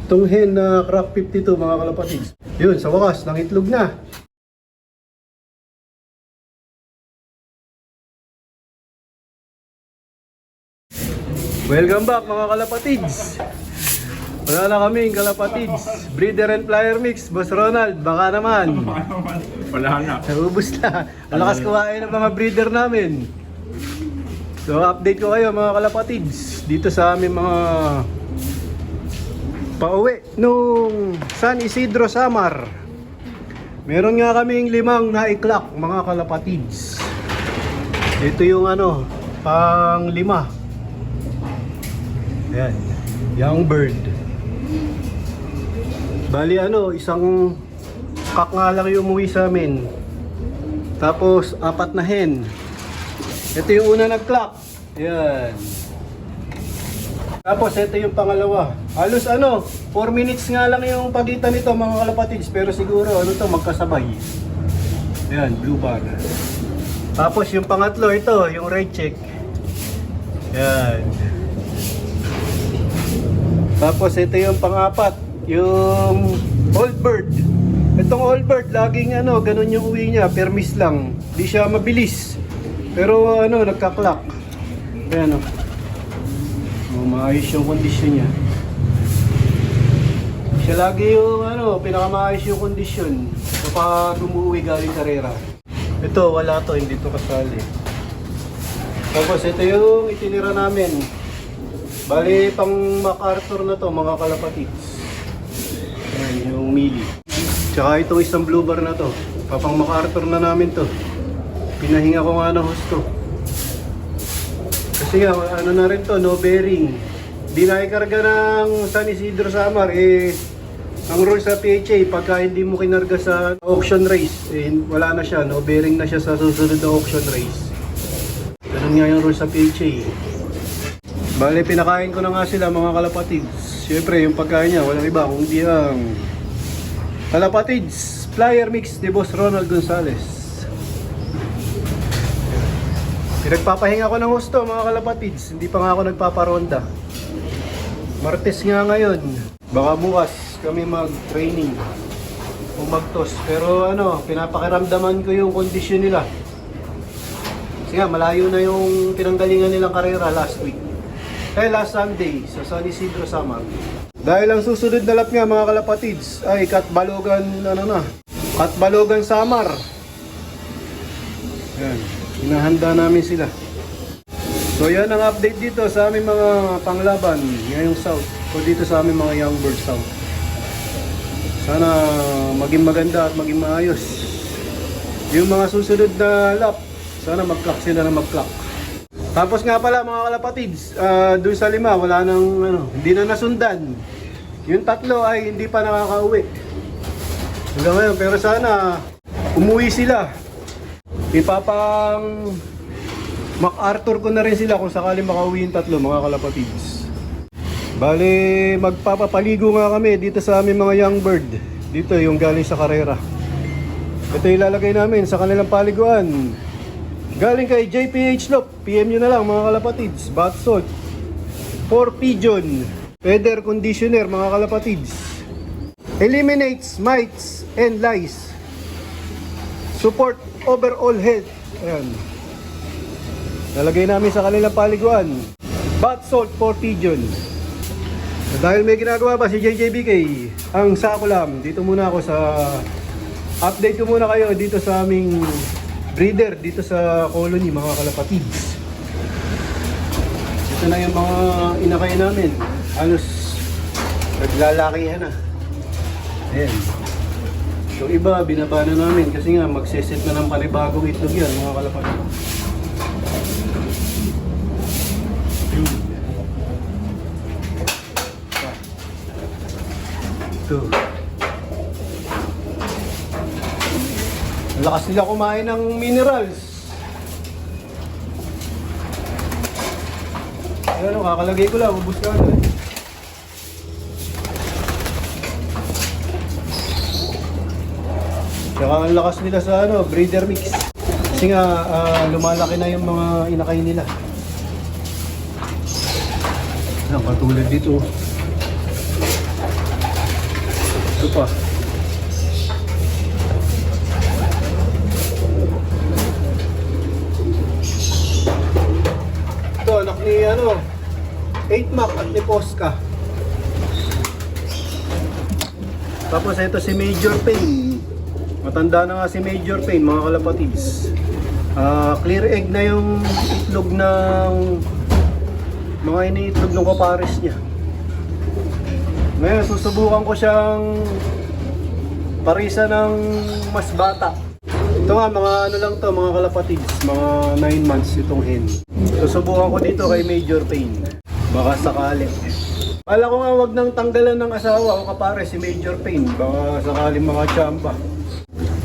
Itong hen na Crack 52 mga kalapatids. Yun, sa wakas, nangitlog na. Welcome back mga kalapatids. Wala na kaming kalapatids. Breeder and flyer mix, Boss Ronald, baka naman. Wala na. Naubos na. Malakas kumain ng mga breeder namin. So update ko kayo mga kalapatids dito sa aming mga pauwi nung San Isidro Samar. Meron nga kaming 5 naiklak mga kalapatids. Ito yung pang 5. Ayan, young bird. Bali isang kak nga lang yung umuwi sa amin. Tapos 4 na hen. Ito yung una nag-clock. Ayan. Tapos ito yung pangalawa. Halos 4 minutes nga lang yung pagitan nito mga kalapatids. Pero siguro magkasabay. Ayan, blue bar. Tapos yung pangatlo ito, yung red check. Ayan. Tapos ito yung pang-4, yung old bird. Itong old bird, laging ganun yung uwi niya, permis lang. Di siya mabilis. Pero nagka-clock. Ayan maayos yung kondisyon niya. Siya lagi yung pinakamaayos yung kondisyon kapag umuwi galing karera. Ito, wala to, hindi to kasali. Tapos ito yung itinira namin. Bali, pang MacArthur na to mga kalapatids. Ayan, yung mili. Tsaka itong isang blue bar na to. Papang MacArthur na namin to. Pinahinga ko nga ng husto. Kasi nga, na rin to, no bearing. Di naikarga ng San Isidro Samar, ang rule sa PHA, pagka hindi mo kinarga sa auction race, wala na siya, no bearing na siya sa susunod na auction race. Ganun nga yung rule sa PHA. Bale, pinakain ko na nga sila mga kalapatids. Siyempre, yung pagkain niya, walang iba kundi ang kalapatids flyer mix ni Boss Ronald Gonzales. Pinagpapahinga ko ng husto mga kalapatids. Hindi pa nga ako nagpaparonda. Martes nga ngayon. Baka bukas kami mag-training o mag-toss. Pero pinapakiramdaman ko yung kondisyon nila. Kasi nga, malayo na yung pinanggalingan nilang karera last week. Last Sunday sa San Isidro Samar. Dahil ang susunod na lap nga mga kalapatids ay Katbalogan Katbalogan Samar. Yan, hinahanda namin sila. So yan ang update dito sa aming mga panglaban ngayong South o dito sa aming mga young bird South. Sana maging maganda at maging maayos. Yung mga susunod na lap, sana mag-clock sila na mag-clock. Tapos nga pala mga kalapatids, dun sa 5 wala nang hindi na nasundan. Yung 3 ay hindi pa nakakauwi hanggang ngayon, pero sana umuwi sila. Ipapang MacArthur ko na rin sila kung sakali makauwi yung 3 mga kalapatids. Bali, magpapapaligo nga kami dito sa aming mga young bird. Dito yung galing sa karera. Ito ilalagay namin sa kanilang paliguan. Galing kay JPH Lop, PM nyo na lang mga kalapatids. Bath salt for pigeon, feather conditioner mga kalapatids. Eliminates mites and lice. Support overall health. Ayan, nalagay namin sa kanilang paliguan. Bath salt for pigeon. Dahil may ginagawa pa si JJBK, ang sako lang. Dito muna ako sa update ko muna kayo dito sa aming breeder dito sa colony mga kalapatids. Ito na yung mga inakay namin. Halos naglalakihan na. Ayan. Yung iba binaba na namin kasi nga magseset na ng panibagong itlog yan mga kalapatids. Ito. Lakas nila kumain ng minerals. Ayan kakalagay ko lang, ubus ka na. Tsaka ang lakas nila sa breeder mix. Kasi nga lumalaki na yung mga inakay nila. Ayan, katulad dito. Ito pa. Ito, anak ni 8 Mac at ni Posca. Tapos ito si Major Pain. Matanda na nga si Major Pain, mga kalapatids. Clear egg na yung itlog ng mga iniitlog ng kapares niya. Ngayon, susubukan ko siyang parisa ng mas bata. Ito nga, mga ano lang to, mga kalapatids, mga 9 months itong hen. Susubukan ko dito kay Major Pain. Baka sakali. Kala ko nga wag nang tanggalan ng asawa o kapare si Major Pain. Baka sakaling mga tsamba.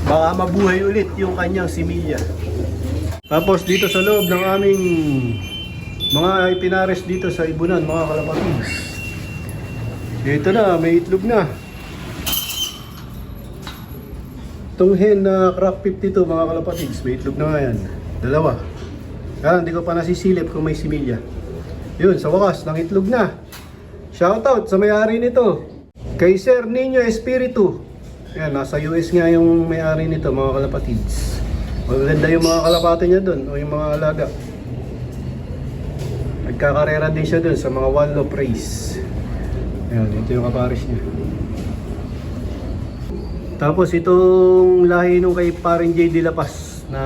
Baka mabuhay ulit yung kanyang similya. Tapos dito sa loob ng aming mga ipinares dito sa Ibunan, mga kalapatids. Dito na, may itlog na. Itong hen na crack 52, mga kalapatids, may itlog na nga yan. Dalawa. Hindi ko pa nasisilip kung may similya. Yun, sa wakas, nang itlog na. Shoutout sa may-ari nito, kay Sir Nino Espiritu. Yan, nasa US nga yung may-ari nito, mga kalapatids. Maganda yung mga kalapate niya doon, o yung mga alaga. Nagkakarera din siya doon sa mga One Love Race. Ayan, ito yung kapares niya. Tapos itong lahi nung kay paring J. De La Paz na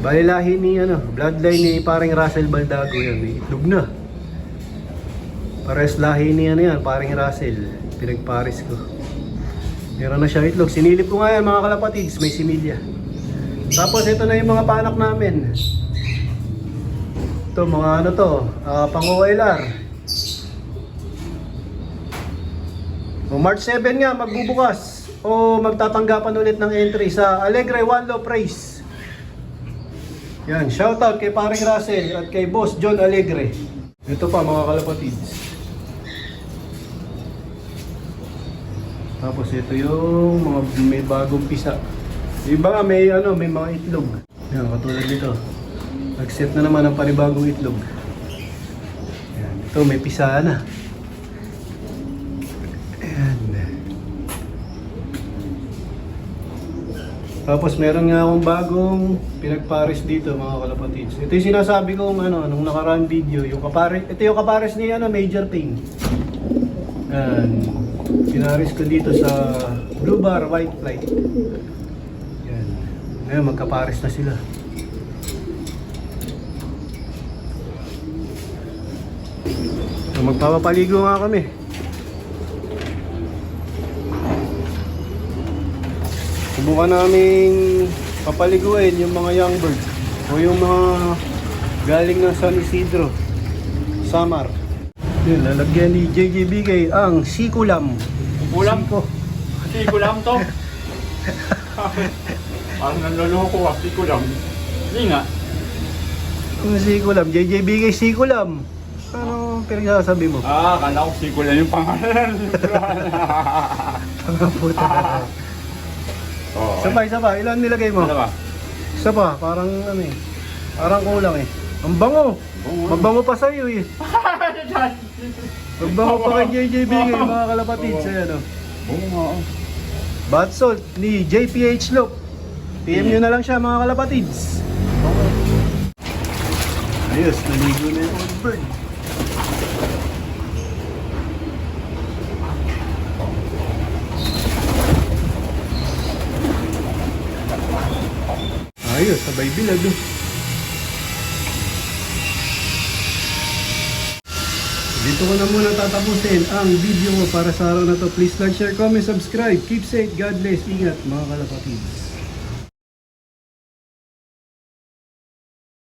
bali lahi ni bloodline ni paring Russell Baldago. Yan, may itlog na. Pares lahi ni yan, paring Russell. Pinagpares ko. Meron na siya itlog. Sinilip ko nga yan, mga kalapatids, may similya. Tapos ito na yung mga panak namin. Ito mga pang OLR. March 7 nga magbubukas o magtatanggapan ulit ng entry sa Alegre One Love Race. Yan, shoutout kay paring Russell at kay Boss John Alegre. Ito pa mga kalapatids. Tapos ito yung mga may bagong pisa. Iba may mga itlog. Yan, katulad nito. Nag-set na naman ang panibagong itlog. Yan, ito may pisa na. Ayan. Tapos meron nga akong bagong pinagpares dito, mga kalapatids. Ito yung sinasabi kong nung nakaraan video, yung kapares, ito yung kapares ni Major Pain. Yan. Pinares ko dito sa Blue Bar White Flight. Yan. Ngayon magkapares na sila. So, magpapapaligo nga kami. Subukan naming papaliguin yung mga young bird o yung mga galing ng San Isidro, Samar. Yun, lalagyan ni JJBK ang sikulam. Ulam ko. Sikulam to. Parang nanloloko ah, sikulam. Hindi nga. Ang sikulam, JJBK sikulam. Ano pinagsasabi mo? Kala ko sikulam yung pangalan. Ang puta. Sabay. Ilan nilagay mo? Ano ba? Isa pa, parang parang kulang eh. Ang bango. Mabango pa sa'yo eh. Magbango pa kay JJBK, mga kalapatids. Ayan Oo nga. Bath salt ni JPH Loop. PM nyo na lang siya, mga kalapatids. Ayos, naligo na yung old bird. Ayos, sabay bilag. Dito ko na muna tatapusin ang video ko para sa araw na to. Please like, share, comment, subscribe. Keep safe, God bless, ingat mga kalapatids.